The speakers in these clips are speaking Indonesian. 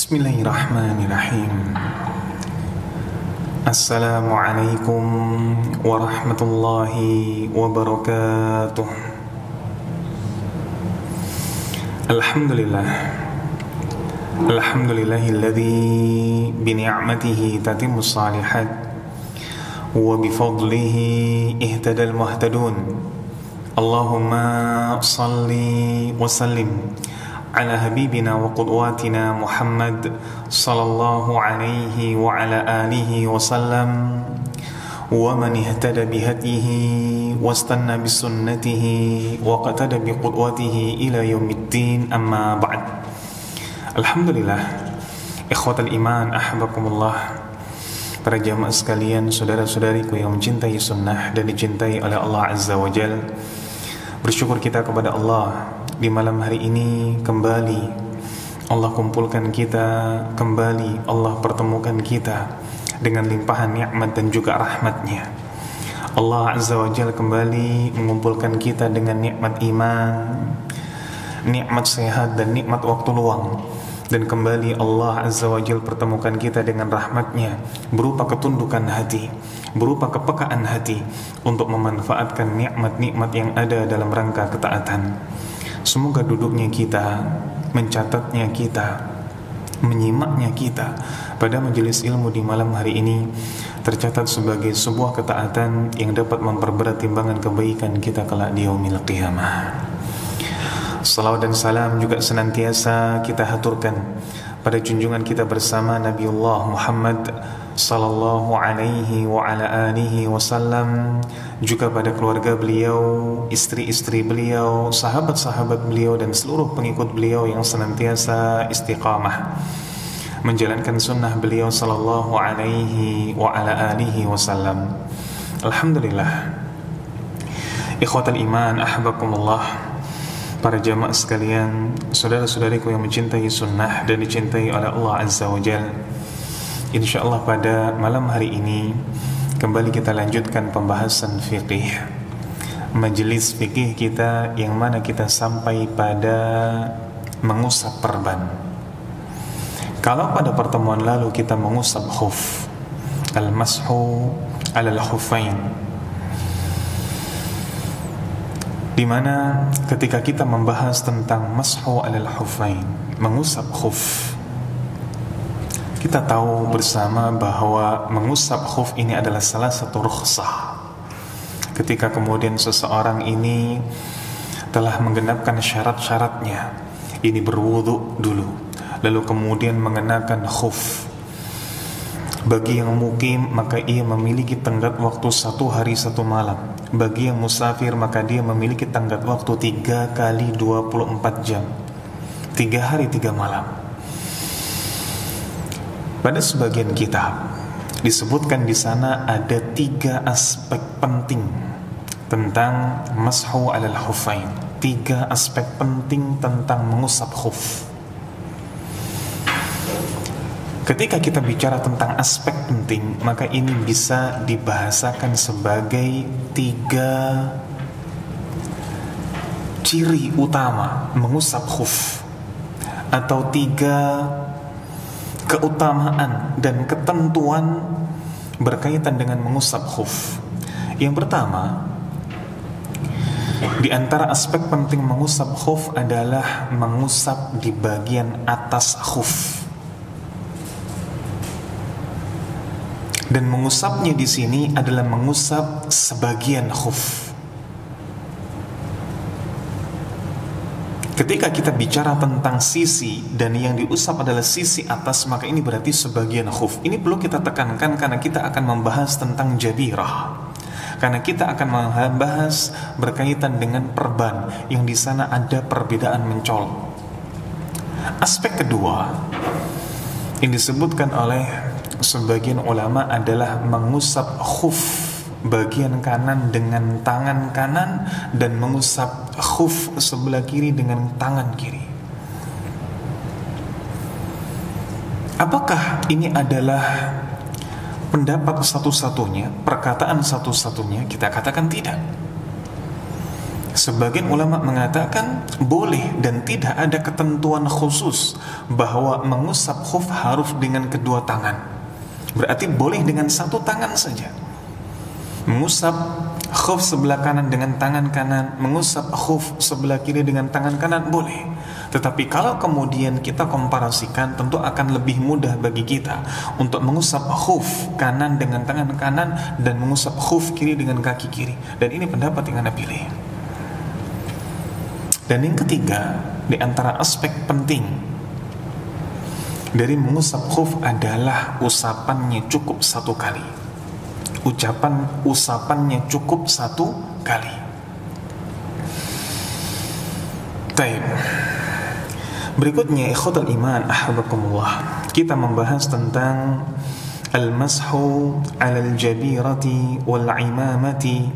Bismillahirrahmanirrahim. Assalamualaikum warahmatullahi wabarakatuh. Alhamdulillah. Alhamdulillahilladzi bini'matihi tatimmus shalihat wa bifadlihi ihtadal muhtadun. Allahumma salli wa sallim ala habibina wa qudwatina Muhammad sallallahu alaihi wa ala alihi wa sallam wa man ihtada bihadihi wastanna bisunnatihi wa qatada biqudwatihi ila yaumiddin, amma ba'd. Alhamdulillah, ikhwatal iman, ahbakumullah, para jamaah sekalian, saudara-saudariku yang mencintai sunnah dan dicintai oleh Allah Azza wa Jal. Bersyukur kita kepada Allah di malam hari ini kembali Allah kumpulkan kita, kembali Allah pertemukan kita dengan limpahan nikmat dan juga rahmatnya. Allah Azza wa Jalla kembali mengumpulkan kita dengan nikmat iman, nikmat sehat dan nikmat waktu luang. Dan kembali Allah Azza wa Jalla pertemukan kita dengan rahmatnya berupa ketundukan hati, berupa kepekaan hati untuk memanfaatkan nikmat-nikmat yang ada dalam rangka ketaatan. Semoga duduknya kita, mencatatnya kita, menyimaknya kita pada majelis ilmu di malam hari ini tercatat sebagai sebuah ketaatan yang dapat memperberat timbangan kebaikan kita kelak di yaumil qiyamah. Salawat dan salam juga senantiasa kita haturkan pada junjungan kita bersama Nabiullah Muhammad sallallahu alaihi wa ala alihi wasallam, juga pada keluarga beliau, istri-istri beliau, sahabat-sahabat beliau dan seluruh pengikut beliau yang senantiasa istiqamah menjalankan sunnah beliau sallallahu alaihi wa ala alihi wasallam. Alhamdulillah, ikhwatal iman, ahbakumullah, para jamaah sekalian, saudara-saudariku yang mencintai sunnah dan dicintai oleh Allah Azza wa Jal. InsyaAllah pada malam hari ini kembali kita lanjutkan pembahasan fiqih, majelis fiqih kita yang mana kita sampai pada mengusap perban. Kalau pada pertemuan lalu kita mengusap khuf, al-mashu alal khufain, di mana ketika kita membahas tentang mashu alal khufain, mengusap khuf, kita tahu bersama bahwa mengusap khuf ini adalah salah satu rukhsah. Ketika kemudian seseorang ini telah menggenapkan syarat-syaratnya, ini berwudu dulu, lalu kemudian mengenakan khuf. Bagi yang mukim maka ia memiliki tenggat waktu 1 hari 1 malam. Bagi yang musafir maka dia memiliki tenggat waktu 3 kali 24 jam, 3 hari 3 malam. Pada sebagian kitab disebutkan di sana ada 3 aspek penting tentang mashu alal khufain, 3 aspek penting tentang mengusap khuf. Ketika kita bicara tentang aspek penting, maka ini bisa dibahasakan sebagai 3 ciri utama mengusap khuf, atau 3 keutamaan dan ketentuan berkaitan dengan mengusap khuf. Yang pertama, di antara aspek penting mengusap khuf adalah mengusap di bagian atas khuf. Dan mengusapnya di sini adalah mengusap sebagian khuf. Ketika kita bicara tentang sisi dan yang diusap adalah sisi atas, maka ini berarti sebagian khuf. Ini perlu kita tekankan karena kita akan membahas tentang jabirah. Karena kita akan membahas berkaitan dengan perban yang di sana ada perbedaan mencolok. Aspek kedua yang disebutkan oleh sebagian ulama adalah mengusap khuf bagian kanan dengan tangan kanan dan mengusap khuf sebelah kiri dengan tangan kiri. Apakah ini adalah pendapat satu-satunya, perkataan satu-satunya? Kita katakan tidak. Sebagian ulama mengatakan boleh dan tidak ada ketentuan khusus bahwa mengusap khuf harus dengan kedua tangan. Berarti boleh dengan satu tangan saja. Mengusap khuf sebelah kanan dengan tangan kanan, mengusap khuf sebelah kiri dengan tangan kanan boleh. Tetapi kalau kemudian kita komparasikan, tentu akan lebih mudah bagi kita untuk mengusap khuf kanan dengan tangan kanan dan mengusap khuf kiri dengan kaki kiri. Dan ini pendapat yang Anda pilih. Dan yang ketiga, di antara aspek penting dari mengusap khuf adalah usapannya cukup satu kali. Usapannya cukup satu kali. Baik. Berikutnya, ikhwatul iman, ahbakumullah, kita membahas tentang al-mashu 'alal jabirati wal 'imamati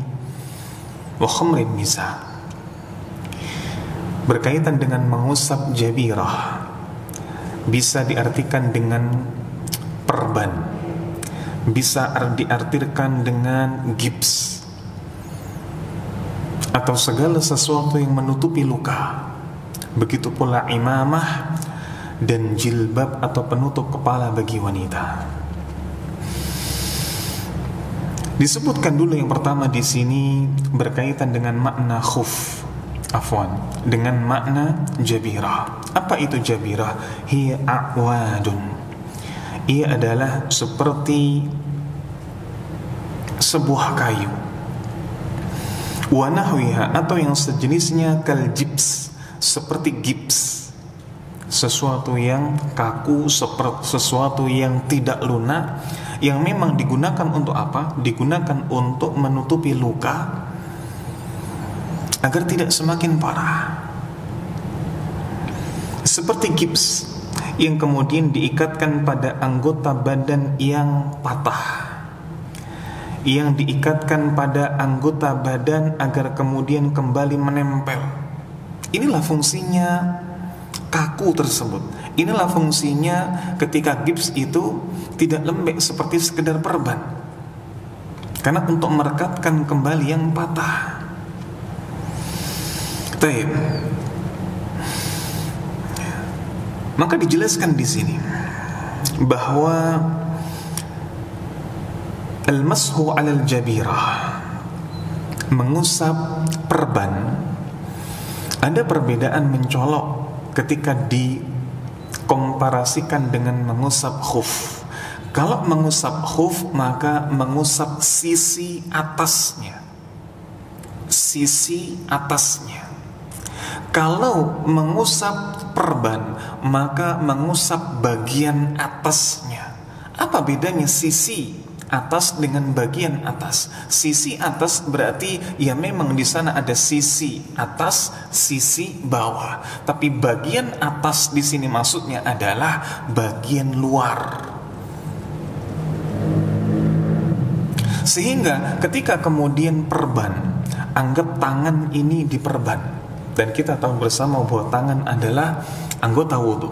wa khamrin nisa. Berkaitan dengan mengusap jabirah, bisa diartikan dengan perban, bisa diartikan dengan gips, atau segala sesuatu yang menutupi luka. Begitu pula imamah dan jilbab atau penutup kepala bagi wanita. Disebutkan dulu yang pertama di sini berkaitan dengan makna khuf. Dengan makna jabirah. Apa itu jabirah? Hiya a'wadun. Ia adalah seperti sebuah kayu. Wa nahwiha, atau yang sejenisnya, kal gips, seperti gips. Sesuatu yang kaku, sesuatu yang tidak lunak, yang memang digunakan untuk apa? Digunakan untuk menutupi luka agar tidak semakin parah. Seperti gips yang kemudian diikatkan pada anggota badan yang patah, yang diikatkan pada anggota badan agar kemudian kembali menempel. Inilah fungsinya kaku tersebut. Inilah fungsinya ketika gips itu tidak lembek seperti sekedar perban, karena untuk merekatkan kembali yang patah. Taib. Maka dijelaskan di sini bahwa al-mashu 'alal jabirah, mengusap perban, ada perbedaan mencolok ketika dikomparasikan dengan mengusap khuf. Kalau mengusap khuf, maka mengusap sisi atasnya. Sisi atasnya. Kalau mengusap perban, maka mengusap bagian atasnya. Apa bedanya sisi atas dengan bagian atas? Sisi atas berarti ya memang di sana ada sisi atas, sisi bawah. Tapi bagian atas di sini maksudnya adalah bagian luar. Sehingga ketika kemudian perban, anggap tangan ini diperban. Dan kita tahu bersama bahwa tangan adalah anggota wudhu.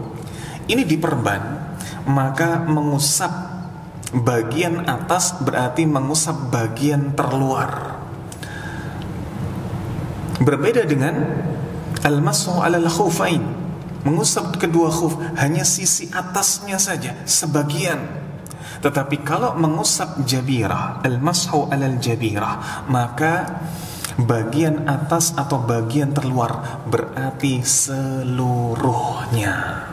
Ini diperban, maka mengusap bagian atas berarti mengusap bagian terluar. Berbeda dengan al-mashu 'alal khufain, mengusap kedua khuf hanya sisi atasnya saja, sebagian. Tetapi kalau mengusap jabirah, al-mashu 'alal jabirah, maka bagian atas atau bagian terluar berarti seluruhnya.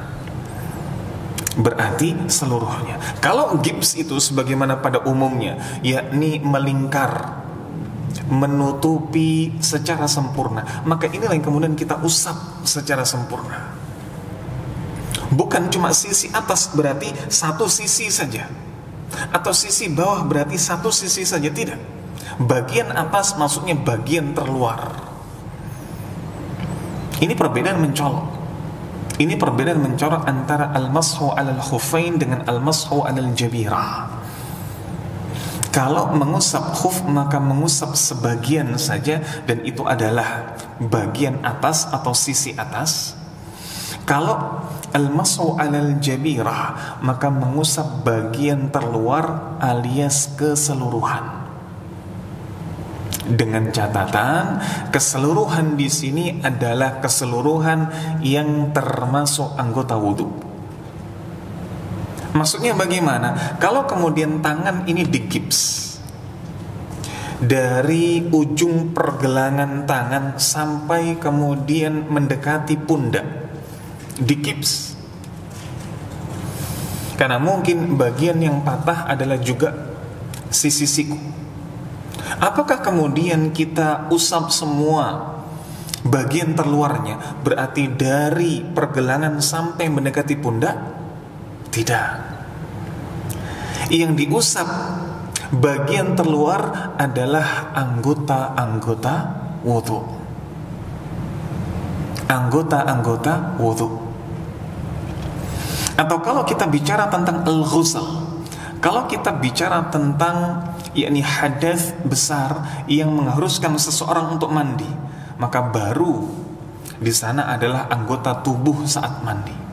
Berarti seluruhnya. Kalau gips itu sebagaimana pada umumnya, yakni melingkar, menutupi secara sempurna, maka inilah yang kemudian kita usap secara sempurna. Bukan cuma sisi atas berarti satu sisi saja, atau sisi bawah berarti satu sisi saja, tidak. Bagian atas maksudnya bagian terluar. Ini perbedaan mencolok. Ini perbedaan mencolok antara al-mashu 'alal khuffain dengan al-mashu 'alal jabirah. Kalau mengusap khuf maka mengusap sebagian saja, dan itu adalah bagian atas atau sisi atas. Kalau al-mashu 'alal jabirah maka mengusap bagian terluar alias keseluruhan. Dengan catatan keseluruhan di sini adalah keseluruhan yang termasuk anggota wudhu. Maksudnya bagaimana? Kalau kemudian tangan ini digips dari ujung pergelangan tangan sampai kemudian mendekati pundak, digips. Karena mungkin bagian yang patah adalah juga sisi siku. Apakah kemudian kita usap semua bagian terluarnya, berarti dari pergelangan sampai mendekati pundak? Tidak. Yang diusap bagian terluar adalah anggota-anggota wudhu. Anggota-anggota wudhu. Atau kalau kita bicara tentang al-ghusl, kalau kita bicara tentang yakni hadas besar yang mengharuskan seseorang untuk mandi, maka baru di sana adalah anggota tubuh saat mandi.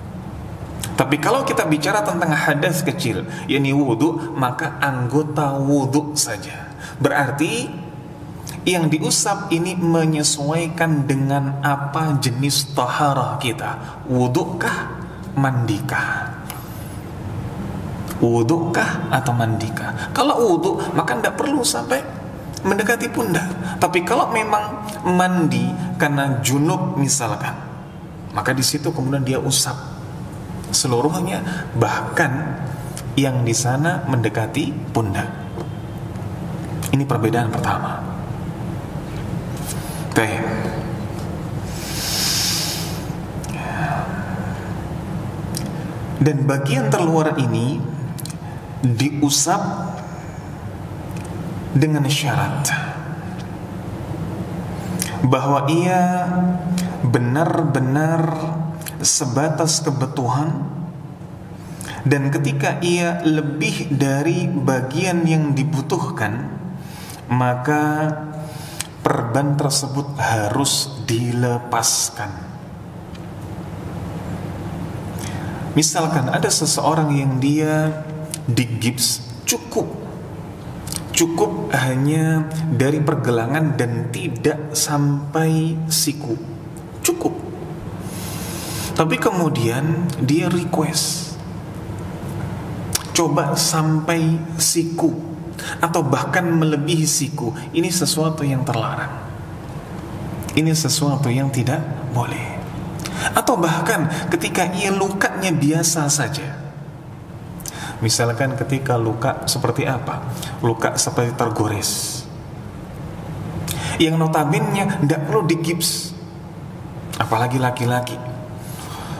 Tapi kalau kita bicara tentang hadas kecil, yakni wudhu, maka anggota wudhu saja. Berarti yang diusap ini menyesuaikan dengan apa jenis taharah kita. Wudhukah, mandikah? Wudhukah atau mandikah? Kalau wudhu maka tidak perlu sampai mendekati pundak. Tapi kalau memang mandi karena junub misalkan, maka di situ kemudian dia usap seluruhnya, bahkan yang di sana mendekati pundak. Ini perbedaan pertama. Baik. Dan bagian terluar ini diusap dengan syarat bahwa ia benar-benar sebatas kebutuhan, dan ketika ia lebih dari bagian yang dibutuhkan, maka perban tersebut harus dilepaskan. Misalkan ada seseorang yang dia digips cukup hanya dari pergelangan dan tidak sampai siku, cukup. Tapi kemudian dia request coba sampai siku atau bahkan melebihi siku. Ini sesuatu yang terlarang, ini sesuatu yang tidak boleh. Atau bahkan ketika ia lukanya biasa saja, misalkan ketika luka seperti apa? Luka seperti tergores, yang notabene tidak perlu digips. Apalagi laki-laki,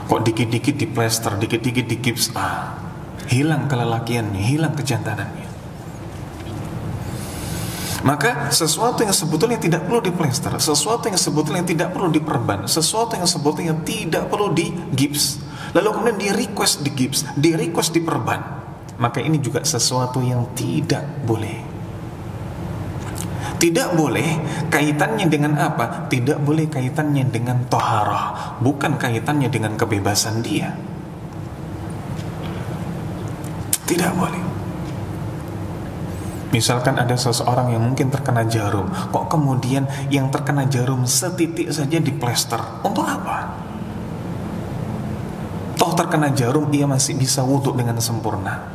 kok dikit-dikit diplester, dikit-dikit digips, hilang kelelakiannya, hilang kejantanannya. Maka sesuatu yang sebetulnya tidak perlu diplester, sesuatu yang sebetulnya tidak perlu diperban, sesuatu yang sebetulnya tidak perlu digips, lalu kemudian di request digips, di request diperban, maka ini juga sesuatu yang tidak boleh. Tidak boleh kaitannya dengan apa? Tidak boleh kaitannya dengan toharah, bukan kaitannya dengan kebebasan dia. Tidak boleh. Misalkan ada seseorang yang mungkin terkena jarum, kok kemudian yang terkena jarum setitik saja diplester, untuk apa? Toh terkena jarum ia masih bisa wudhu dengan sempurna.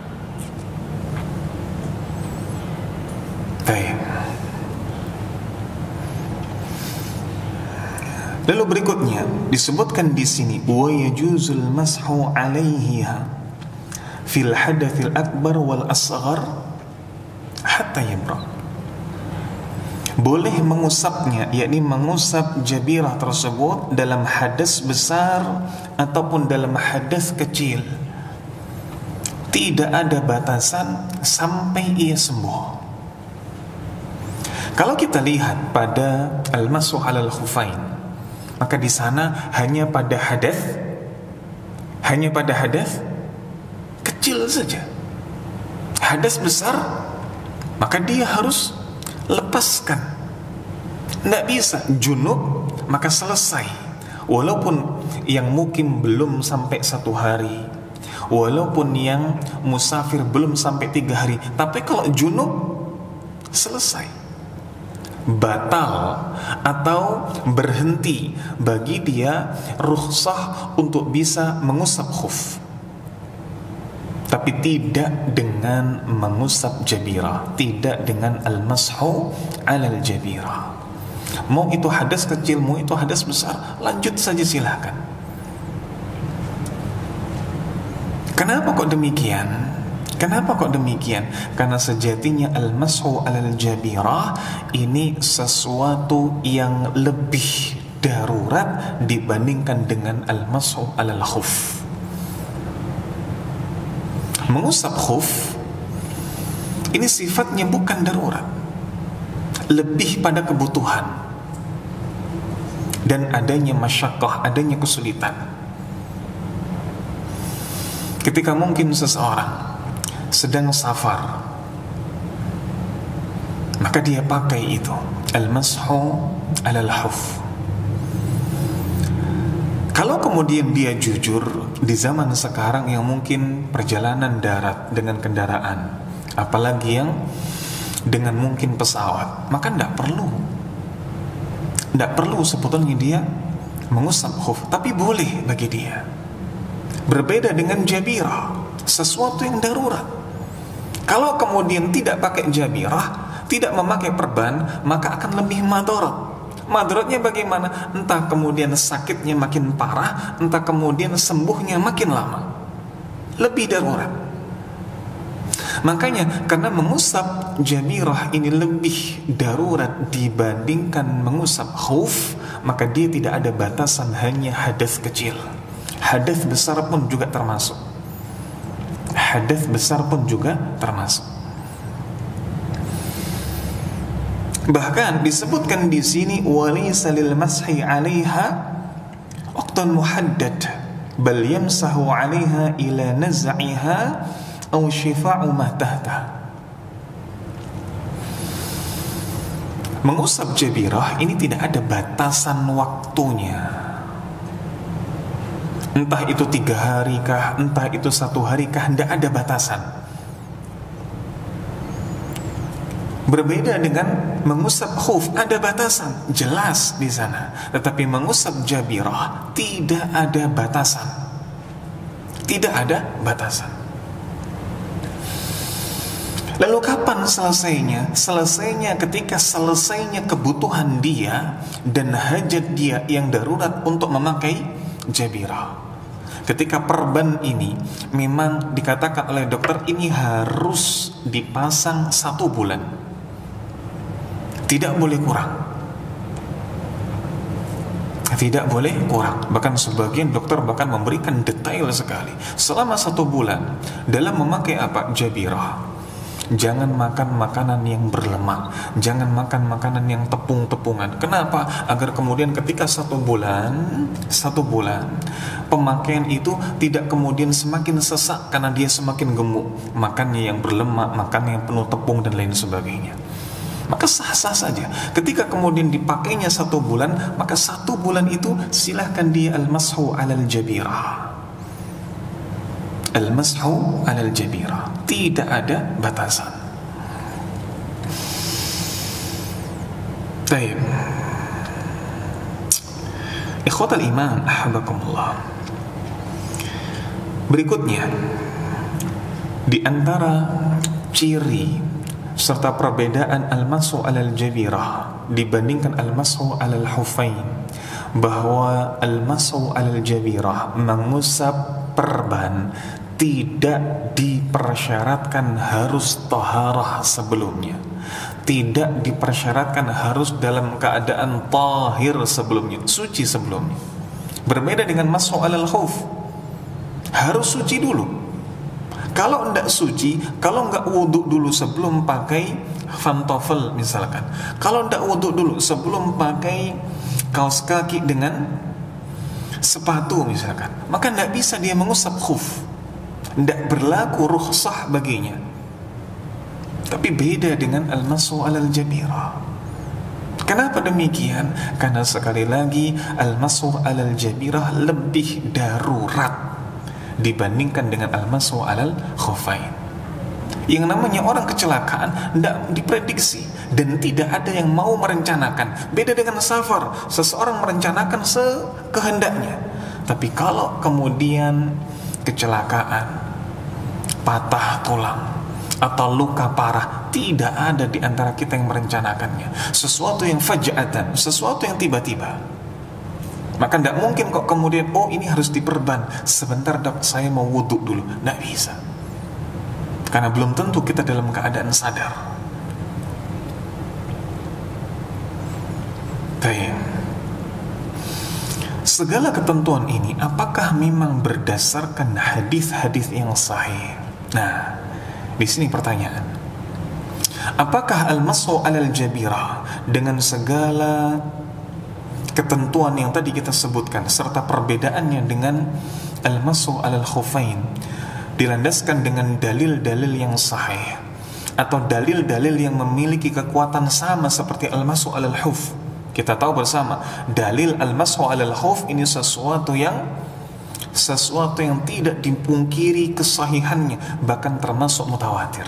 Baik. Lalu berikutnya disebutkan di sini, wa yajuzul mashu 'alaiha fil hadatsil akbar wal asghar hatta yabra. Boleh mengusapnya, yakni mengusap jabirah tersebut dalam hadas besar ataupun dalam hadas kecil. Tidak ada batasan sampai ia sembuh. Kalau kita lihat pada al-mashu 'alal khufain, maka di sana hanya pada hadas kecil saja. Hadas besar, maka dia harus lepaskan. Tidak bisa junub maka selesai. Walaupun yang mukim belum sampai 1 hari, walaupun yang musafir belum sampai 3 hari, tapi kalau junub selesai. batal atau berhenti bagi dia rukhsah untuk bisa mengusap khuf, tapi tidak dengan mengusap jabirah, tidak dengan al-mashu alal jabirah. Mau itu hadas kecil, mau itu hadas besar, lanjut saja silahkan. Kenapa kok demikian? Kenapa kok demikian? Karena sejatinya al-mashu alal jabirah ini sesuatu yang lebih darurat dibandingkan dengan al-mashu alal khuf. Mengusap khuf ini sifatnya bukan darurat, lebih pada kebutuhan dan adanya masyaqqah, adanya kesulitan. Ketika mungkin seseorang sedang safar, maka dia pakai itu al-mashu alal khuf. Kalau kemudian dia jujur di zaman sekarang yang mungkin perjalanan darat dengan kendaraan, apalagi yang dengan mungkin pesawat, maka tidak perlu sebetulnya dia mengusap khuf, tapi boleh bagi dia. Berbeda dengan jabirah, sesuatu yang darurat. Kalau kemudian tidak pakai jabirah, tidak memakai perban, maka akan lebih madarat. Madaratnya bagaimana? Entah kemudian sakitnya makin parah, entah kemudian sembuhnya makin lama. Lebih darurat. Makanya karena mengusap jabirah ini lebih darurat dibandingkan mengusap khuf, maka dia tidak ada batasan hanya hadas kecil. Hadas besar pun juga termasuk. Hadas besar pun juga termasuk. Bahkan disebutkan di sini walaysa lil mashi 'alaiha waqtun muhaddad bal yamsahu 'alaiha ila naz'iha aw shifa'u ma tahta. Mengusap jabirah ini tidak ada batasan waktunya. Entah itu 3 hari kah, entah itu 1 hari kah, tidak ada batasan. Berbeda dengan mengusap khuf, ada batasan, jelas di sana. Tetapi mengusap jabirah tidak ada batasan. Tidak ada batasan. Lalu kapan selesainya? Selesainya ketika selesainya kebutuhan dia dan hajat dia yang darurat untuk memakai jabirah. Ketika perban ini memang dikatakan oleh dokter ini harus dipasang 1 bulan, tidak boleh kurang, tidak boleh kurang. Bahkan sebagian dokter bahkan memberikan detail sekali. Selama 1 bulan dalam memakai apa? Jabirah. Jangan makan makanan yang berlemak, jangan makan makanan yang tepung-tepungan. Kenapa? Agar kemudian ketika 1 bulan pemakaian itu tidak kemudian semakin sesak karena dia semakin gemuk, makannya yang berlemak, makannya yang penuh tepung dan lain sebagainya. Maka sah-sah saja. Ketika kemudian dipakainya 1 bulan, maka 1 bulan itu silahkan dia al-mashu alal jabirah. Al-mashu alal jabirah, tidak ada batasan. Baik, ikhwatal iman ahabakumullah. Berikutnya, di antara ciri serta perbedaan al-mashu alal jabirah dibandingkan al-mashu alal hufain, bahwa al-mashu alal jabirah, mengusap perban, tidak dipersyaratkan harus taharah sebelumnya, tidak dipersyaratkan harus dalam keadaan tahir sebelumnya, suci sebelumnya. Berbeda dengan mashu alal khuf, harus suci dulu. Kalau tidak suci, kalau nggak wudhu dulu sebelum pakai pantofel misalkan, kalau tidak wudhu dulu sebelum pakai kaos kaki dengan sepatu misalkan, maka tidak bisa dia mengusap khuf, tidak berlaku rukhsah baginya. Tapi beda dengan al-mashu alal jabirah. Kenapa demikian? Karena sekali lagi al-mashu alal jabirah lebih darurat dibandingkan dengan al-mashu alal khufain. Yang namanya orang kecelakaan tidak diprediksi. dan tidak ada yang mau merencanakan. Beda dengan safar, seseorang merencanakan sekehendaknya. Tapi kalau kemudian kecelakaan, patah tulang, atau luka parah, tidak ada di antara kita yang merencanakannya. Sesuatu yang faja'atan, sesuatu yang tiba-tiba. Maka tidak mungkin kok kemudian, oh ini harus diperban, sebentar dok saya mau wudhu dulu. Tidak bisa, karena belum tentu kita dalam keadaan sadar. Baik. Segala ketentuan ini apakah memang berdasarkan hadis-hadis yang sahih? Nah, di sini pertanyaan. Apakah al-mashu 'alal jabirah dengan segala ketentuan yang tadi kita sebutkan serta perbedaannya dengan al-mashu 'alal khuffain dilandaskan dengan dalil-dalil yang sahih atau dalil-dalil yang memiliki kekuatan sama seperti al-mashu 'alal khuf? Kita tahu bersama, dalil al-mashu 'alal khuf ini sesuatu yang tidak dipungkiri kesahihannya, bahkan termasuk mutawatir.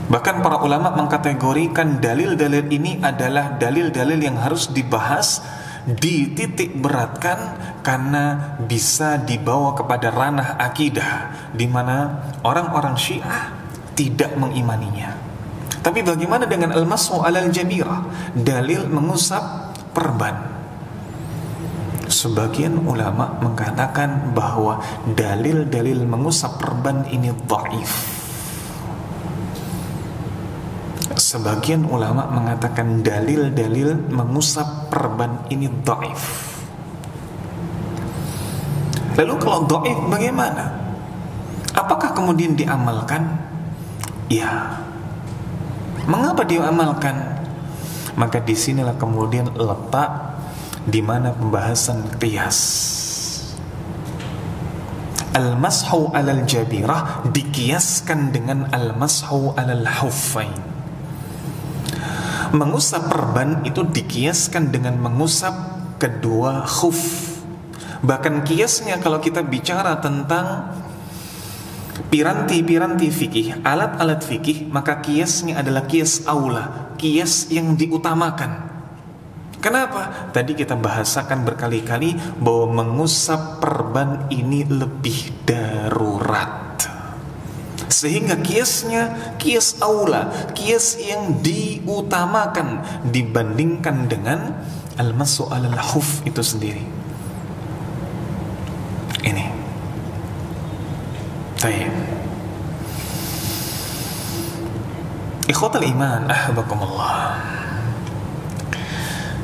Bahkan para ulama mengkategorikan dalil-dalil ini adalah dalil-dalil yang harus dibahas, dititik beratkan, karena bisa dibawa kepada ranah akidah di mana orang-orang Syiah tidak mengimaninya. Tapi bagaimana dengan al-mashu 'alal jabirah, dalil mengusap perban? Sebagian ulama mengatakan bahwa dalil-dalil mengusap perban ini dhaif. Sebagian ulama mengatakan dalil-dalil mengusap perban ini dhaif. Lalu kalau dhaif bagaimana? Apakah kemudian diamalkan? Ya. Mengapa diamalkan? Maka disinilah kemudian letak di mana pembahasan qiyas. Al-mashu 'alal jabirah dikiaskan dengan al-mashu 'alal huffain. Mengusap perban itu dikiaskan dengan mengusap kedua khuf. Bahkan kiasnya kalau kita bicara tentang piranti-piranti fikih, alat-alat fikih, maka kiasnya adalah kias aula, kias yang diutamakan. Kenapa? Tadi kita bahasakan berkali-kali bahwa mengusap perban ini lebih darurat, sehingga kiasnya kias aula, kias yang diutamakan dibandingkan dengan al-mashu 'alal khuf itu sendiri. Ini baik. Ikhwatal iman, ahbakumullah.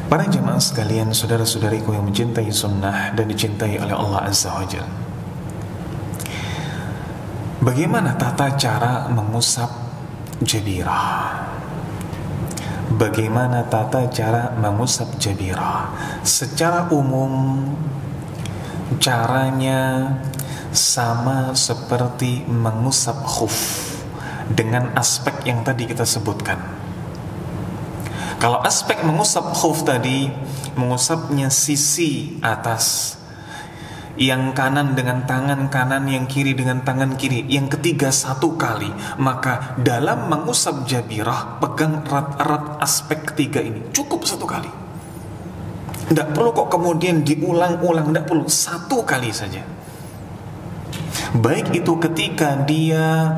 Para jemaah sekalian, saudara-saudariku yang mencintai sunnah dan dicintai oleh Allah Azza wa Jalla. Bagaimana tata cara mengusap jabirah? Bagaimana tata cara mengusap jabirah? Secara umum caranya sama seperti mengusap khuf dengan aspek yang tadi kita sebutkan. Kalau aspek mengusap khuf tadi, mengusapnya sisi atas, yang kanan dengan tangan kanan, yang kiri dengan tangan kiri, yang ketiga satu kali. Maka dalam mengusap jabirah, pegang erat-erat aspek ketiga ini, cukup satu kali. Tidak perlu kok kemudian diulang-ulang, tidak perlu, satu kali saja. Baik itu ketika dia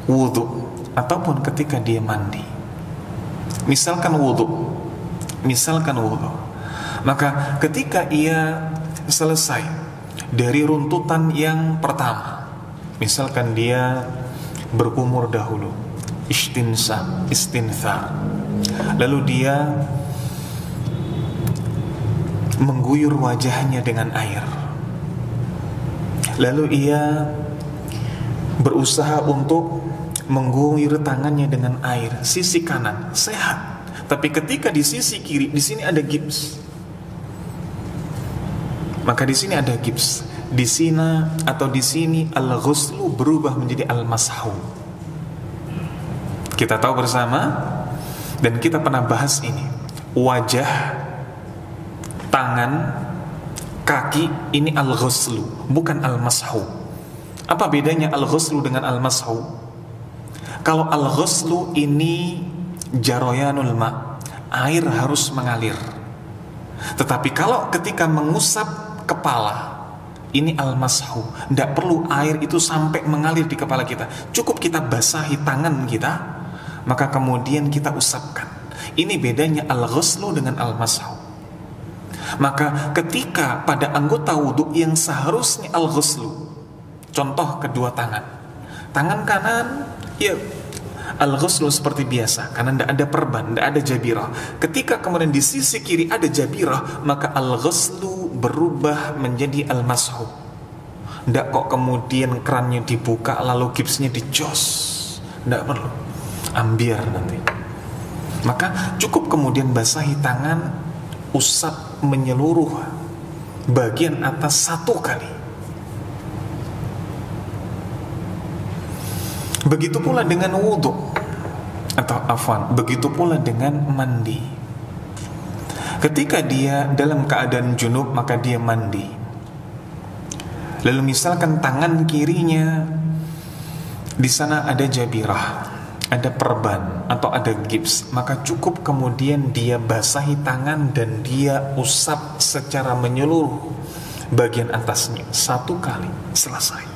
wudhu ataupun ketika dia mandi. Misalkan wudhu, maka ketika ia selesai dari runtutan yang pertama, misalkan dia berkumur dahulu, istinthar, lalu dia mengguyur wajahnya dengan air, lalu ia berusaha untuk mengguyur tangannya dengan air, sisi kanan sehat, tapi ketika di sisi kiri, di sini ada gips, maka di sini ada gips, di sini atau di sini al-ghuslu berubah menjadi al-mashu. Kita tahu bersama dan kita pernah bahas ini, wajah, tangan, kaki ini al-ghuslu, bukan al-mashu. Apa bedanya al-ghuslu dengan al-mashu? Kalau al-ghuslu ini jaroyanul ma, air harus mengalir. Tetapi kalau ketika mengusap kepala, ini al-mashu, tidak perlu air itu sampai mengalir di kepala kita. Cukup kita basahi tangan kita, maka kemudian kita usapkan. Ini bedanya al-ghuslu dengan al-mashu. Maka ketika pada anggota wudhu yang seharusnya al-ghuslu, contoh kedua tangan, tangan kanan ya al-ghuslu seperti biasa karena tidak ada perban, tidak ada jabirah. Ketika kemudian di sisi kiri ada jabirah, maka al-ghuslu berubah menjadi al-mashu. Tidak kok kemudian kerannya dibuka lalu gipsnya dijos, tidak perlu, ambiar nanti. Maka cukup kemudian basahi tangan, usap menyeluruh bagian atas 1 kali. Begitu pula dengan wudhu, atau afwan, begitu pula dengan mandi. Ketika dia dalam keadaan junub, maka dia mandi. Lalu misalkan tangan kirinya di sana ada jabirah, ada perban atau ada gips, maka cukup kemudian dia basahi tangan dan dia usap secara menyeluruh bagian atasnya 1 kali, selesai.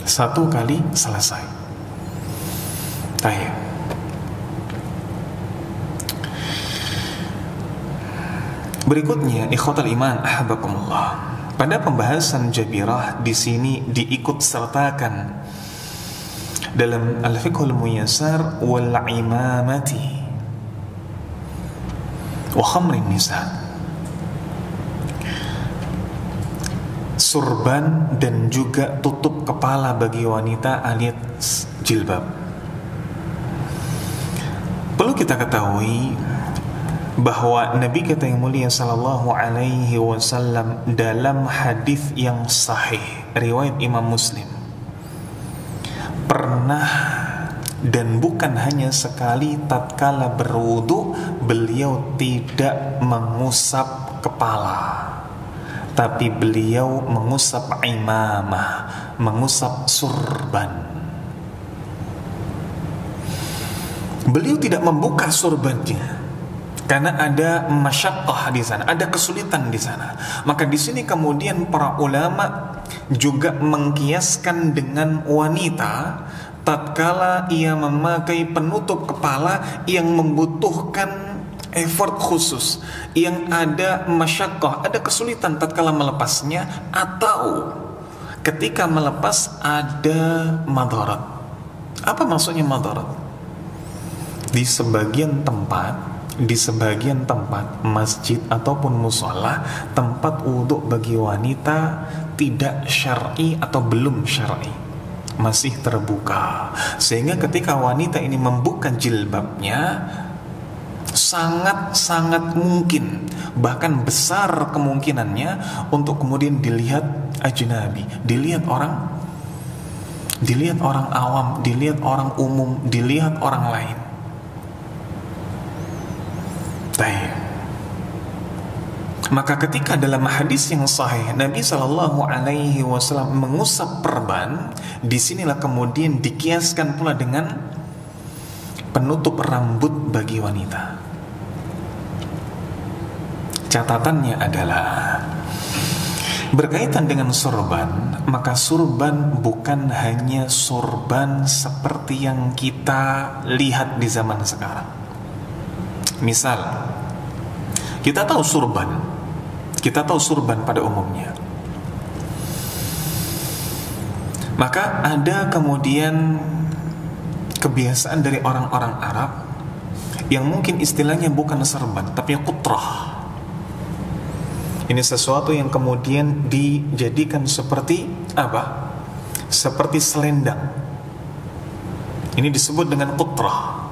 1 kali selesai. Baik. Berikutnya, ikhwatal iman, ahabakumullah. Pada pembahasan jabirah di sini diikut sertakan dalam al-fiqhul muyassar wal imamati wa khamrin nisa, surban dan juga tutup kepala bagi wanita alias jilbab. Perlu kita ketahui bahwa Nabi kita yang mulia sallallahu alaihi wasallam dalam hadis yang sahih riwayat Imam Muslim pernah, dan bukan hanya sekali, tatkala berwudu beliau tidak mengusap kepala, tapi beliau mengusap imamah, mengusap surban. Beliau tidak membuka surbannya karena ada masyaqqah di sana, ada kesulitan di sana. Maka di sini kemudian para ulama juga mengkiaskan dengan wanita tatkala ia memakai penutup kepala yang membutuhkan effort khusus, yang ada masyaqqah, ada kesulitan tatkala melepasnya, atau ketika melepas ada madarat. Apa maksudnya madarat? Di sebagian tempat masjid ataupun musola, tempat wudhu bagi wanita tidak syar'i atau belum syar'i, masih terbuka, sehingga ketika wanita ini membuka jilbabnya sangat-sangat mungkin, bahkan besar kemungkinannya untuk kemudian dilihat ajnabi, dilihat orang awam, dilihat orang umum, dilihat orang lain. Baik. Maka ketika dalam hadis yang sahih Nabi sallallahu alaihi wasallam mengusap perban, disinilah kemudian dikiaskan pula dengan penutup rambut bagi wanita. Catatannya adalah berkaitan dengan sorban, maka sorban bukan hanya sorban seperti yang kita lihat di zaman sekarang. Misal, kita tahu surban pada umumnya. Maka ada kemudian kebiasaan dari orang-orang Arab yang mungkin istilahnya bukan serban, tapi kutrah. Ini sesuatu yang kemudian dijadikan seperti apa? Seperti selendang. Ini disebut dengan kutrah.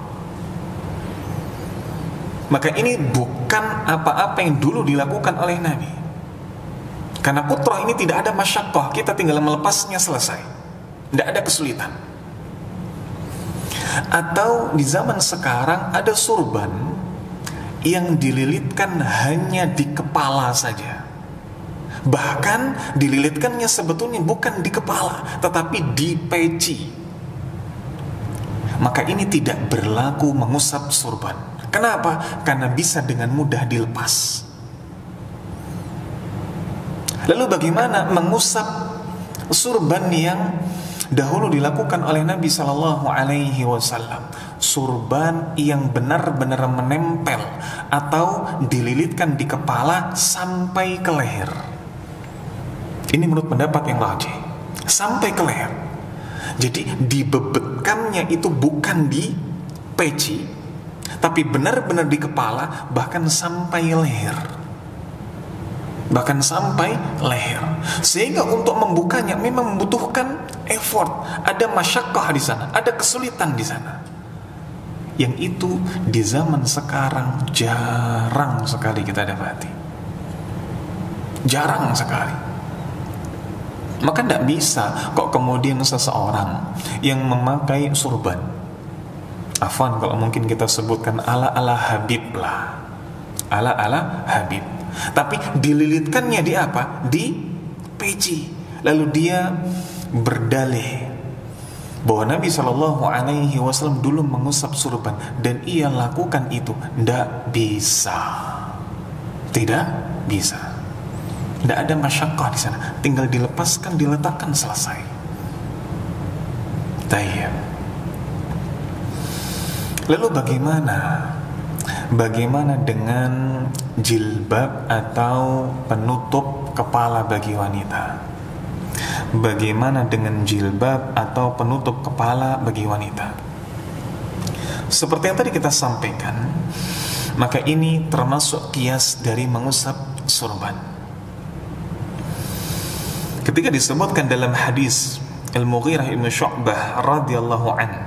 Maka ini bukan apa-apa yang dulu dilakukan oleh Nabi. Karena kutrah ini tidak ada masyaqqah, kita tinggal melepasnya selesai, tidak ada kesulitan. Atau di zaman sekarang ada surban yang dililitkan hanya di kepala saja, Bahkan dililitkannya sebetulnya bukan di kepala, tetapi di peci. Maka ini tidak berlaku mengusap surban. Kenapa? Karena bisa dengan mudah dilepas. Lalu bagaimana mengusap surban yang dahulu dilakukan oleh Nabi Shallallahu Alaihi Wasallam? Surban yang benar-benar menempel atau dililitkan di kepala sampai ke leher. Ini menurut pendapat yang rajih, sampai ke leher. Jadi dibebetkannya itu bukan di peci, tapi benar-benar di kepala, bahkan sampai leher. Bahkan sampai leher. Sehingga untuk membukanya memang membutuhkan effort, ada masyaqqah di sana, ada kesulitan di sana. Yang itu di zaman sekarang jarang sekali kita dapati. Jarang sekali. Maka tidak bisa kok kemudian seseorang yang memakai surban, afwan kalau mungkin kita sebutkan ala-ala Habib lah, ala-ala Habib, tapi dililitkannya di apa? Di peci. Lalu dia berdalih bahwa Nabi Shallallahu Alaihi Wasallam dulu mengusap surban dan ia lakukan itu. Tidak bisa, tidak bisa. Tidak ada masyaqqah di sana, tinggal dilepaskan, diletakkan, selesai. Tayyib. Lalu bagaimana dengan jilbab atau penutup kepala bagi wanita? Bagaimana dengan jilbab atau penutup kepala bagi wanita? Seperti yang tadi kita sampaikan, maka ini termasuk kias dari mengusap surban. Ketika disebutkan dalam hadis Al-Mughirah ibn Syu'bah radhiyallahu anhu,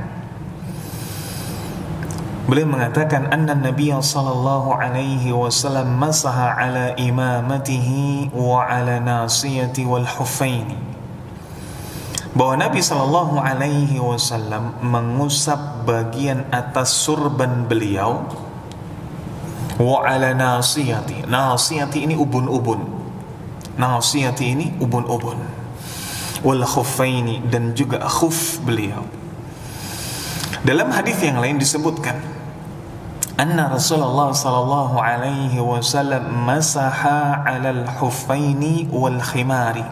beliau mengatakan anna Nabiya sallallahu alaihi wasallam masaha ala imamatihi wa ala nasiyati wal huffaini, bahwa Nabi sallallahu alaihi wasallam mengusap bagian atas surban beliau, wa ala nasiyati, nasiyati ini ubun-ubun, nasiyati ini ubun-ubun, wal khuffaini, dan juga khuf beliau. Dalam hadis yang lain disebutkan anna Rasulullah sallallahu alaihi wasallam masaha 'alal khuffaini wal khimari,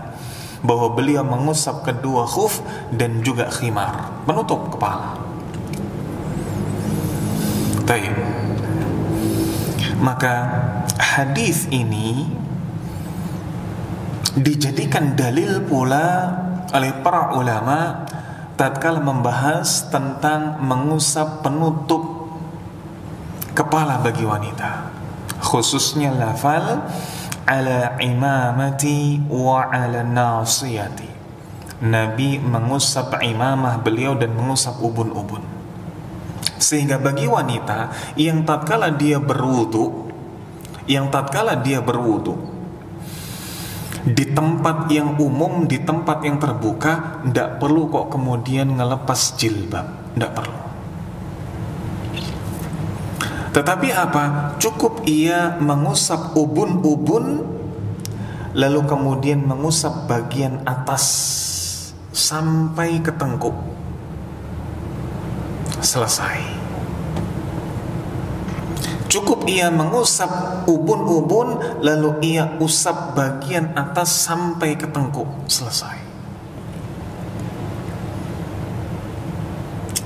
bahwa beliau mengusap kedua khuf dan juga khimar, penutup kepala. Baik. Maka hadis ini dijadikan dalil pula oleh para ulama tatkala membahas tentang mengusap penutup kepala bagi wanita, khususnya lafal ala imamati wa ala nasiyati. Nabi mengusap imamah beliau dan mengusap ubun-ubun, sehingga bagi wanita yang tatkala dia berwudu di tempat yang umum, di tempat yang terbuka, tidak perlu kok kemudian ngelepas jilbab, tidak perlu. Tetapi apa? Cukup ia mengusap ubun-ubun, lalu kemudian mengusap bagian atas sampai ke tengkuk, selesai. Cukup ia mengusap ubun-ubun, lalu ia usap bagian atas sampai ke tengkuk, selesai.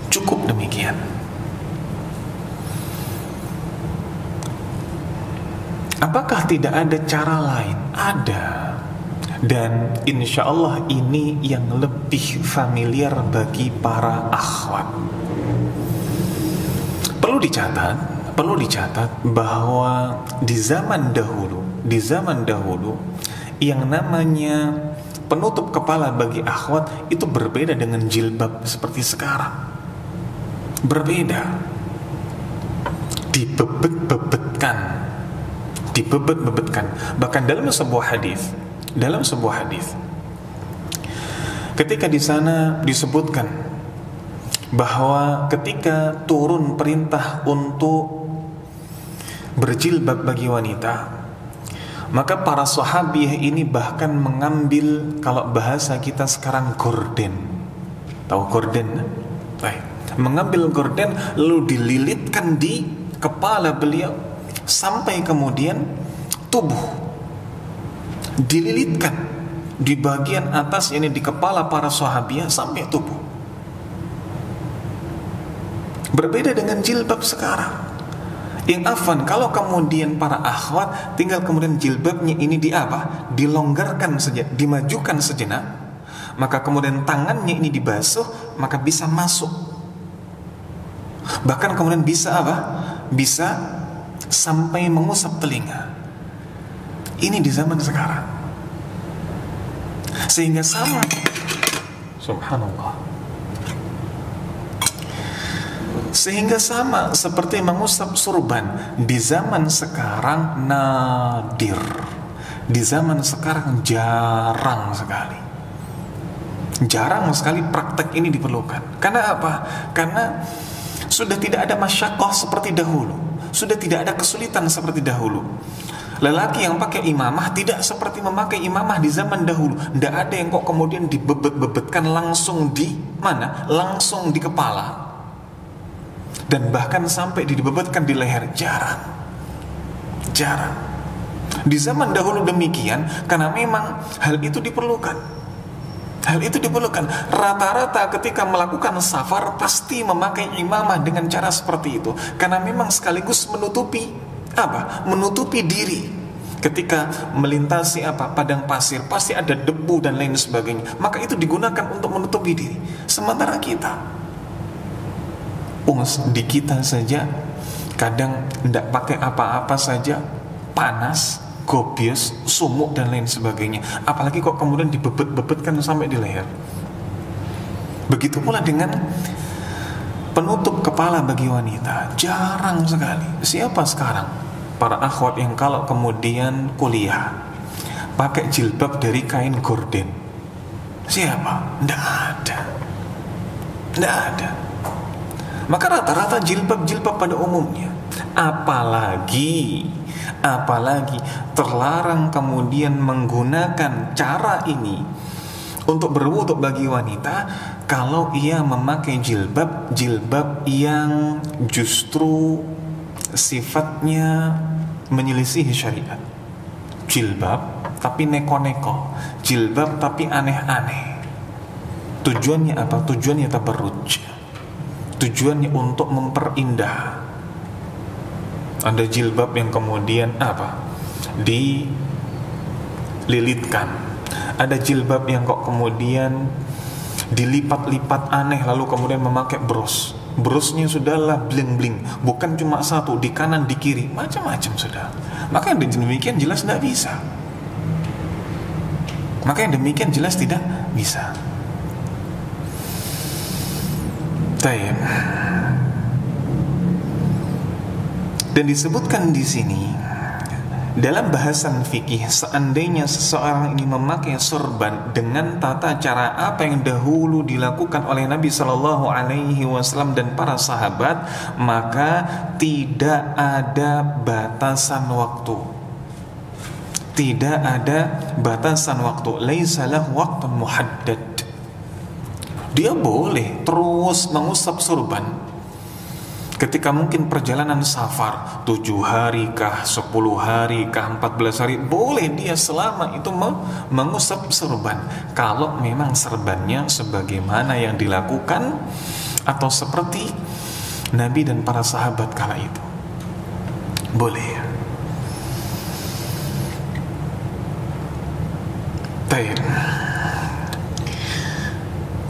Cukup demikian. Apakah tidak ada cara lain? Ada. Dan insya Allah ini yang lebih familiar bagi para akhwat. Perlu dicatat bahwa di zaman dahulu yang namanya penutup kepala bagi akhwat itu berbeda dengan jilbab seperti sekarang. Berbeda. Dibebet-bebetkan. Bahkan dalam sebuah hadis ketika di sana disebutkan bahwa ketika turun perintah untuk berjilbab bagi wanita, Maka para sahabiah ini bahkan mengambil, kalau bahasa kita sekarang, gorden. Tahu gorden? Baik. Mengambil gorden lalu dililitkan di kepala beliau sampai kemudian tubuh, dililitkan di bagian atas, ini di kepala para sahabiah sampai tubuh. Berbeda dengan jilbab sekarang. Yang afwan, kalau kemudian para akhwat tinggal kemudian jilbabnya ini dilonggarkan saja, dimajukan sejenak, maka kemudian tangannya ini dibasuh, maka bisa masuk. Bahkan kemudian bisa bisa sampai mengusap telinga. Ini di zaman sekarang. Sehingga sama, subhanallah, sehingga sama seperti mengusap surban di zaman sekarang nadir. Di zaman sekarang jarang sekali. Jarang sekali praktek ini diperlukan. Karena apa? Karena sudah tidak ada masyaqqah seperti dahulu. Sudah tidak ada kesulitan seperti dahulu. Lelaki yang pakai imamah tidak seperti memakai imamah di zaman dahulu. Tidak ada yang kok kemudian dibebet-bebetkan langsung di mana? Langsung di kepala. Dan bahkan sampai dibebetkan di leher. Jarang. Di zaman dahulu demikian, karena memang hal itu diperlukan. Rata-rata ketika melakukan safar pasti memakai imamah dengan cara seperti itu, karena memang sekaligus menutupi diri. Ketika melintasi padang pasir, pasti ada debu dan lain sebagainya, maka itu digunakan untuk menutupi diri. Sementara kita di kita saja kadang tidak pakai apa-apa saja, panas, gobius, sumuk dan lain sebagainya. Apalagi kok kemudian dibebet-bebetkan sampai di leher. Begitu pula dengan penutup kepala bagi wanita. Jarang sekali. Siapa sekarang para akhwat yang kalau kemudian kuliah pakai jilbab dari kain gorden? Siapa? Tidak ada. Maka rata-rata jilbab pada umumnya. Apalagi terlarang kemudian menggunakan cara ini untuk berwudu bagi wanita kalau ia memakai jilbab yang justru sifatnya menyelisihi syariat. Jilbab tapi neko-neko, jilbab tapi aneh-aneh. Tujuannya apa? Tujuannya tabarruj. Tujuannya untuk memperindah. Ada jilbab yang kemudian dililitkan. Ada jilbab yang kok kemudian dilipat-lipat aneh, lalu kemudian memakai bros. Brosnya sudahlah bling-bling, bukan cuma satu, di kanan, di kiri, macam-macam sudah. Maka yang demikian jelas tidak bisa. Tayyib. Dan disebutkan di sini dalam bahasan fikih, seandainya seseorang ini memakai sorban dengan tata cara apa yang dahulu dilakukan oleh Nabi Shallallahu Alaihi Wasallam dan para sahabat, maka tidak ada batasan waktu. Laisa lahu waqtun muhaddad. Dia boleh terus mengusap sorban ketika mungkin perjalanan safar 7 hari kah, 10 hari kah, 14 hari, boleh dia selama itu mengusap sorban. Kalau memang serbannya sebagaimana yang dilakukan atau seperti Nabi dan para sahabat kala itu, boleh. Baik.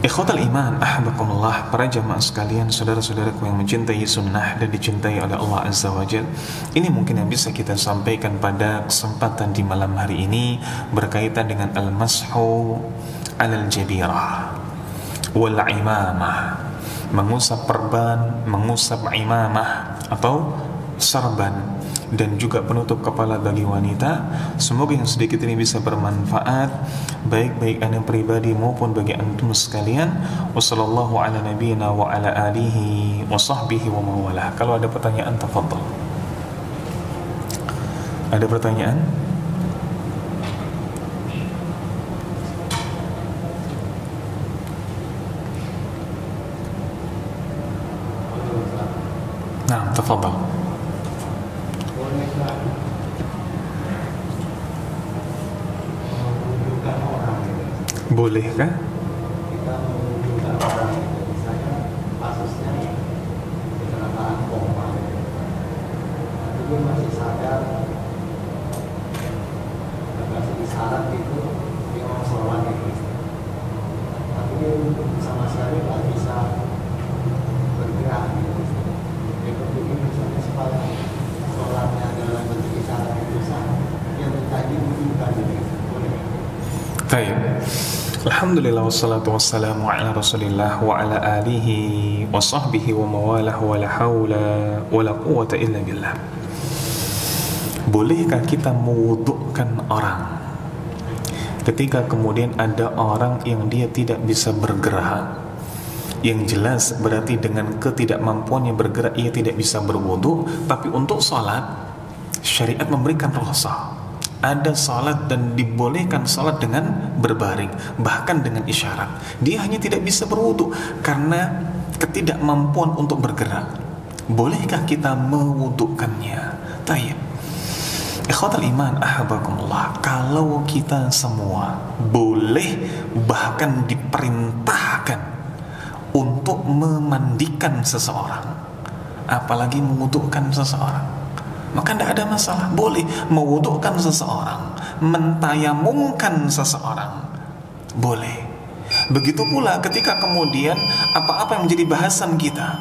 Ikhwatal iman, ahbakumullah, para jamaah sekalian, saudara-saudaraku yang mencintai sunnah dan dicintai oleh Allah Azza wa Jal. Ini mungkin yang bisa kita sampaikan pada kesempatan di malam hari ini berkaitan dengan al-mashu alal jabirah wal imamah, mengusap perban, mengusap imamah atau sarban, dan juga penutup kepala bagi wanita. Semoga yang sedikit ini bisa bermanfaat baik Anda pribadi maupun bagi antum sekalian. Wassallallahu ala nabiyyina wa ala alihi wa sahbihi wa mawalah. Kalau ada pertanyaan, tafadhal. Ada pertanyaan? Nah, tafadhal. Bolehkah menunjukkan orang itu? Bolehkah? Kita menunjukkan orang itu, misalnya kasusnya kecelakaan koma, tapi dia masih sadar, masih isyarat itu dia mau sholat itu, tapi dia sama sekali nggak bisa bergerak gitu. Dia berpikir misalnya supaya sholatnya dalam bentuk isyarat itu sah, dia tadi menunjukkan itu boleh. Baik. Alhamdulillah wassalatu wassalamu ala Rasulillah wa ala alihi wa sahbihi wa mawalah wa la haula wa la quwwata illa billah. Bolehkah kita mewudukkan orang ketika kemudian ada orang yang dia tidak bisa bergerak? Yang jelas berarti dengan ketidakmampuannya bergerak ia tidak bisa berwudu, tapi untuk salat syariat memberikan rukhsah. Ada salat dan dibolehkan salat dengan berbaring, bahkan dengan isyarat. Dia hanya tidak bisa berwudu karena ketidakmampuan untuk bergerak. Bolehkah kita mewudukannya? Tayyib. Ikhwatal iman ahabakumullah, kalau kita semua boleh bahkan diperintahkan untuk memandikan seseorang, apalagi mewudukkan seseorang, maka tidak ada masalah. Boleh mewudukkan seseorang, mentayamumkan seseorang, boleh. Begitu pula ketika kemudian apa-apa yang menjadi bahasan kita,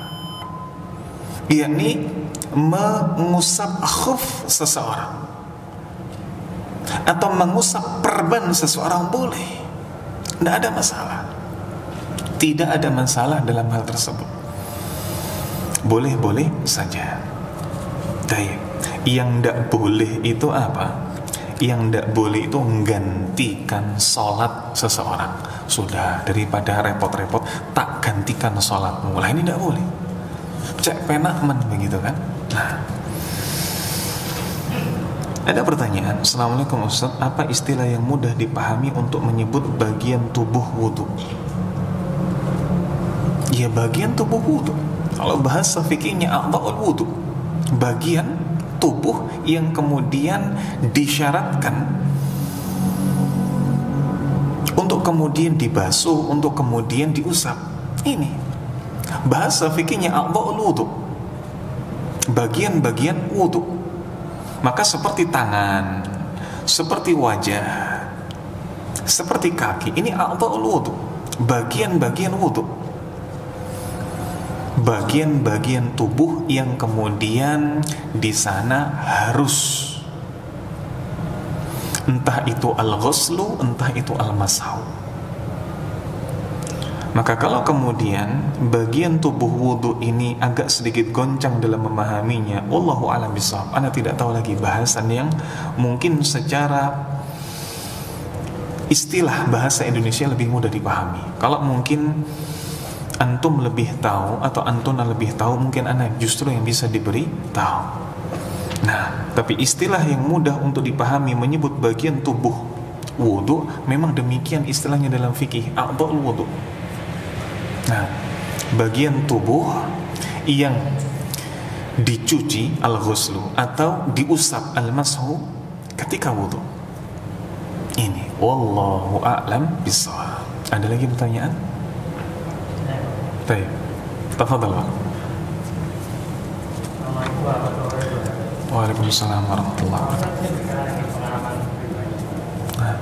yakni mengusap khuf seseorang atau mengusap perban seseorang, boleh. Tidak ada masalah. Tidak ada masalah dalam hal tersebut. Boleh-boleh saja. Baik. Yang tidak boleh itu apa? Yang tidak boleh itu menggantikan sholat seseorang. Sudah, daripada repot-repot, tak gantikan sholatmu. Lah ini tidak boleh. Cek penak men, begitu kan? Nah, ada pertanyaan. Assalamualaikum Ustaz, apa istilah yang mudah dipahami untuk menyebut bagian tubuh wudu? Ya, bagian tubuh wudu. Kalau bahasa fikihnya a'dha'ul wudu, bagian tubuh yang kemudian disyaratkan untuk kemudian dibasuh, untuk kemudian diusap. Ini bahasa fikihnya a'dha'ul wudu, bagian-bagian wudu. Maka seperti tangan, seperti wajah, seperti kaki, ini a'dha'ul wudu, bagian-bagian wudu, bagian-bagian tubuh yang kemudian di sana harus, entah itu al-ghuslu, entah itu al-mashu. Maka kalau kemudian bagian tubuh wudu ini agak sedikit goncang dalam memahaminya, wallahu a'lam bishawab, Anda tidak tahu lagi bahasan yang mungkin secara istilah bahasa Indonesia lebih mudah dipahami. Kalau mungkin antum lebih tahu atau antuna lebih tahu, mungkin anak justru yang bisa diberi tahu. Nah, tapi istilah yang mudah untuk dipahami menyebut bagian tubuh wudu, memang demikian istilahnya dalam fikih, a'dha'ul wudu. Nah, bagian tubuh yang dicuci al-ghuslu atau diusap al-mashu ketika wudu. Ini wallahu a'lam bishawab. Ada lagi pertanyaan? Baik, tafadhal Pak. Waalaikumsalam warahmatullahi wabarakatuh. Nah.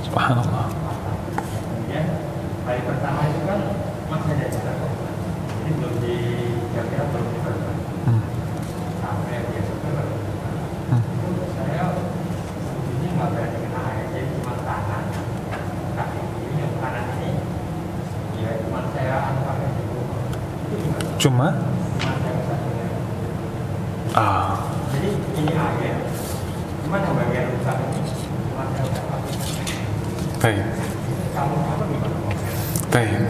Subhanallah. Hari pertama itu kan masih ada jarak, jadi belum kira-kira belum diperlukan. Sampai besok kan saya sebetulnya nggak berani kena air, jadi cuma tangan, kaki ini yang kanan ini, ya cuma saya pakai itu gimana? Cuma Saya satunya. Jadi ini air, cuma yang bagian rusak ini cuma saya pakai. baik. Kamu apa gimana? Baik.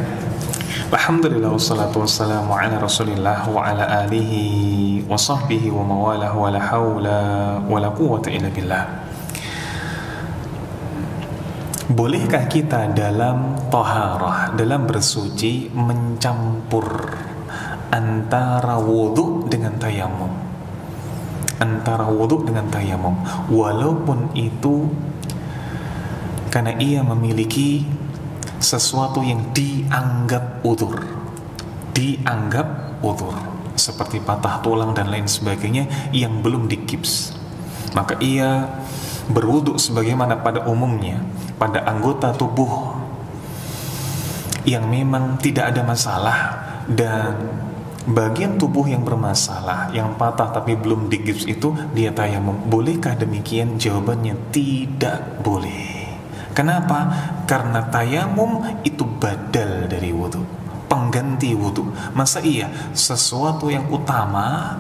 Alhamdulillah wassalatu wassalamu ala Rasulillah wa ala alihi wa sahbihi wa mawalah wa la haula wa la quwwata illa billah. Bolehkah kita dalam taharah, dalam bersuci, mencampur antara wudhu dengan tayamum. Antara wudhu dengan tayamum, walaupun itu karena ia memiliki sesuatu yang dianggap udzur, seperti patah tulang dan lain sebagainya yang belum digips, maka ia berwudhu sebagaimana pada umumnya pada anggota tubuh yang memang tidak ada masalah. Dan bagian tubuh yang bermasalah, yang patah tapi belum digips, itu dia tayamum. Bolehkah demikian? Jawabannya tidak boleh. Kenapa? Karena tayamum itu badal dari wudhu, pengganti wudhu. Masa iya sesuatu yang utama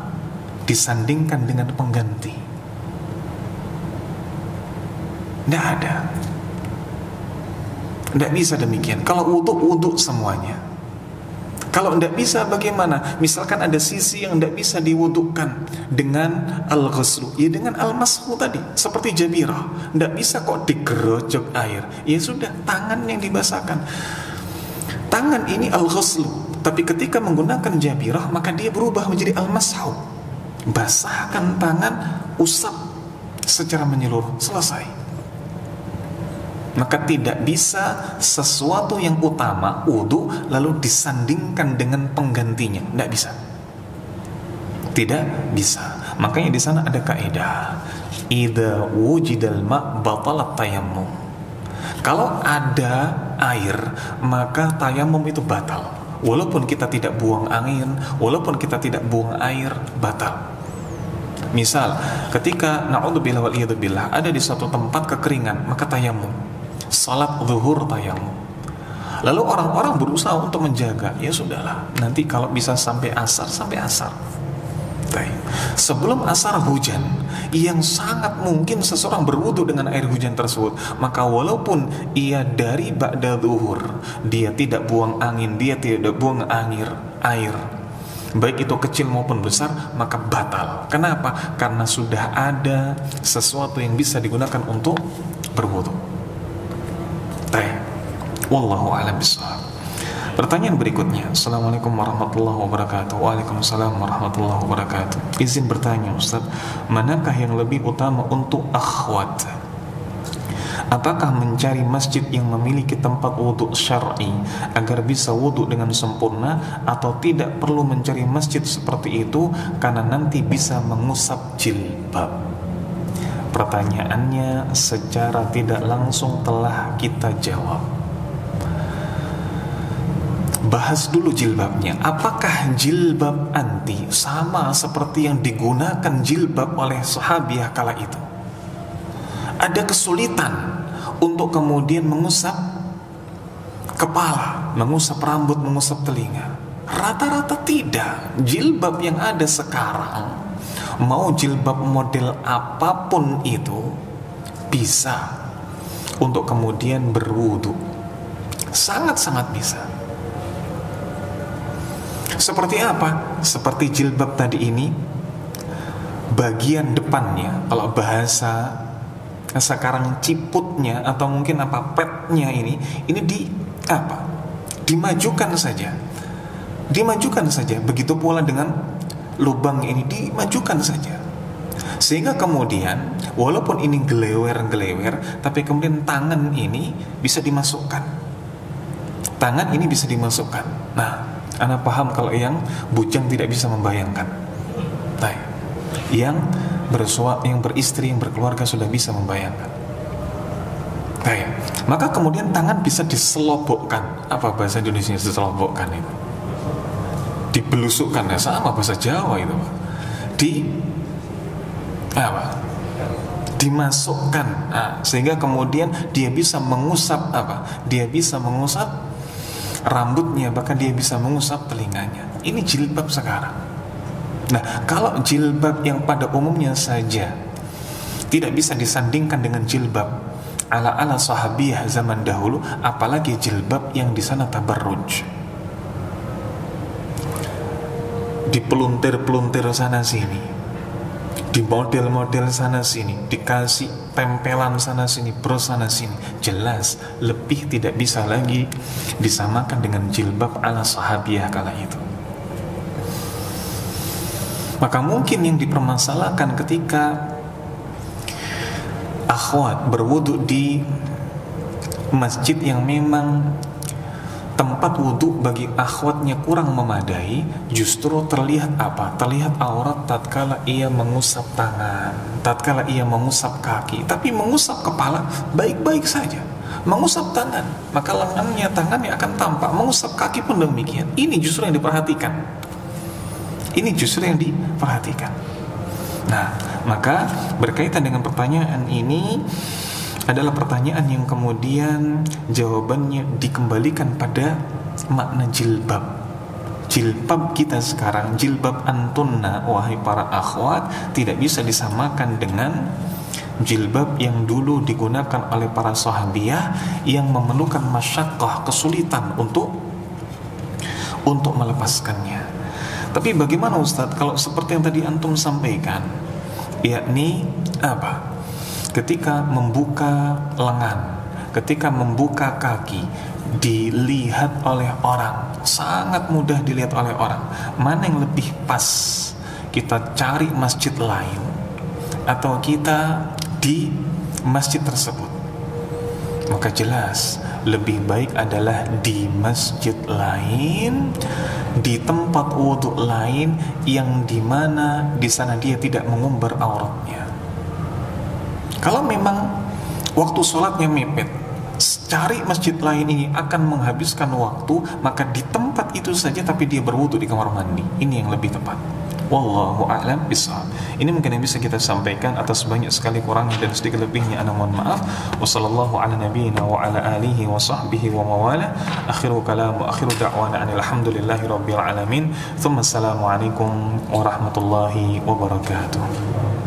disandingkan dengan pengganti? Tidak ada. Tidak bisa demikian. Kalau wudhu semuanya. Kalau tidak bisa bagaimana? Misalkan ada sisi yang tidak bisa diwudukan dengan al-ghuslu, ya dengan al-mashu tadi, seperti jabirah. Tidak bisa kok digerojok air. Ya sudah, tangan yang dibasahkan. Tangan ini al-ghuslu, tapi ketika menggunakan jabirah maka dia berubah menjadi al-mashu. Basahkan tangan, usap secara menyeluruh, selesai. Maka tidak bisa sesuatu yang utama, wudu, lalu disandingkan dengan penggantinya. Tidak bisa. Tidak bisa. Makanya di sana ada kaidah, idza wujidal ma' batalat tayammum. Kalau ada air, maka tayamum itu batal. Walaupun kita tidak buang angin, walaupun kita tidak buang air, batal. Misal, ketika na'udzubillah wal iyadzubillah ada di suatu tempat kekeringan, maka tayamum. Salat zuhur tayamum. Lalu orang-orang berusaha untuk menjaga, ya sudahlah, nanti kalau bisa sampai asar. Sebelum asar hujan, yang sangat mungkin seseorang berwudu dengan air hujan tersebut, maka walaupun ia dari ba'da zuhur, dia tidak buang angin, dia tidak buang air, baik itu kecil maupun besar, maka batal. Kenapa? Karena sudah ada sesuatu yang bisa digunakan untuk berwudu. Wallahu a'lam bishawab. Pertanyaan berikutnya. Assalamualaikum warahmatullahi wabarakatuh. Waalaikumsalam warahmatullahi wabarakatuh. Izin bertanya Ustaz, manakah yang lebih utama untuk akhwat? Apakah mencari masjid yang memiliki tempat wudhu syar'i agar bisa wudhu dengan sempurna, atau tidak perlu mencari masjid seperti itu karena nanti bisa mengusap jilbab? Pertanyaannya secara tidak langsung telah kita jawab. Bahas dulu jilbabnya. Apakah jilbab anti sama seperti yang digunakan jilbab oleh sahabiah kala itu? Ada kesulitan untuk kemudian mengusap kepala, mengusap rambut, mengusap telinga? Rata-rata tidak. Jilbab yang ada sekarang, mau jilbab model apapun itu, bisa untuk kemudian berwudu. Sangat-sangat bisa. Seperti apa? Seperti jilbab tadi ini, bagian depannya, kalau bahasa sekarang ciputnya atau mungkin petnya ini dimajukan saja. Begitu pula dengan lubang ini, dimajukan saja, sehingga kemudian walaupun ini gelewer, tapi kemudian tangan ini bisa dimasukkan. Nah, Anda paham kalau yang bujang tidak bisa membayangkan. Yang beristri, yang berkeluarga sudah bisa membayangkan. Maka kemudian tangan bisa diselobokkan. Apa bahasa Indonesia diselobokkan itu? Dibelusukkan, ya sama bahasa Jawa itu. Dimasukkan. Sehingga kemudian dia bisa mengusap Dia bisa mengusap rambutnya, bahkan dia bisa mengusap telinganya. Ini jilbab sekarang. Nah, kalau jilbab yang pada umumnya saja tidak bisa disandingkan dengan jilbab ala sahabiyah zaman dahulu, apalagi jilbab yang di sana tabarruj, dipeluntir-peluntir sana sini, di model-model sana sini, dikasih tempelan sana sini, bros sana sini, jelas lebih tidak bisa lagi disamakan dengan jilbab ala sahabiyah kala itu. Maka mungkin yang dipermasalahkan ketika akhwat berwudu di masjid yang memang tempat wudu bagi akhwatnya kurang memadai, justru terlihat apa? Terlihat aurat tatkala ia mengusap tangan, tatkala ia mengusap kaki, tapi mengusap kepala baik-baik saja. Mengusap tangan, maka lengannya, tangannya akan tampak. Mengusap kaki pun demikian. Ini justru yang diperhatikan. Ini justru yang diperhatikan. Nah, maka berkaitan dengan pertanyaan ini adalah pertanyaan yang kemudian jawabannya dikembalikan pada makna jilbab. Jilbab kita sekarang, jilbab antunna, wahai para akhwat, tidak bisa disamakan dengan jilbab yang dulu digunakan oleh para sahabiyah yang memerlukan masyaqqah, kesulitan untuk melepaskannya. Tapi bagaimana Ustadz kalau seperti yang tadi antum sampaikan, yakni apa? Ketika membuka lengan, ketika membuka kaki, dilihat oleh orang, sangat mudah dilihat oleh orang. Mana yang lebih pas? Kita cari masjid lain atau kita di masjid tersebut? Maka jelas lebih baik adalah di masjid lain, di tempat wudhu lain, yang dimana di sana dia tidak mengumbar auratnya. Kalau memang waktu sholatnya mepet, cari masjid lain ini akan menghabiskan waktu, maka di tempat itu saja tapi dia berwudu di kamar mandi. Ini yang lebih tepat. Wallahu a'lam bishawab. Ini mungkin yang bisa kita sampaikan. Atas banyak sekali kurangnya dan sedikit lebihnya ana mohon maaf. Wassallallahu ala nabiyyina wa ala alihi wa sahbihi wa mawala. Akhiru kalam wa akhiru da'wana alhamdulillahi rabbil alamin. Thumma assalamu alaikum warahmatullahi wabarakatuh.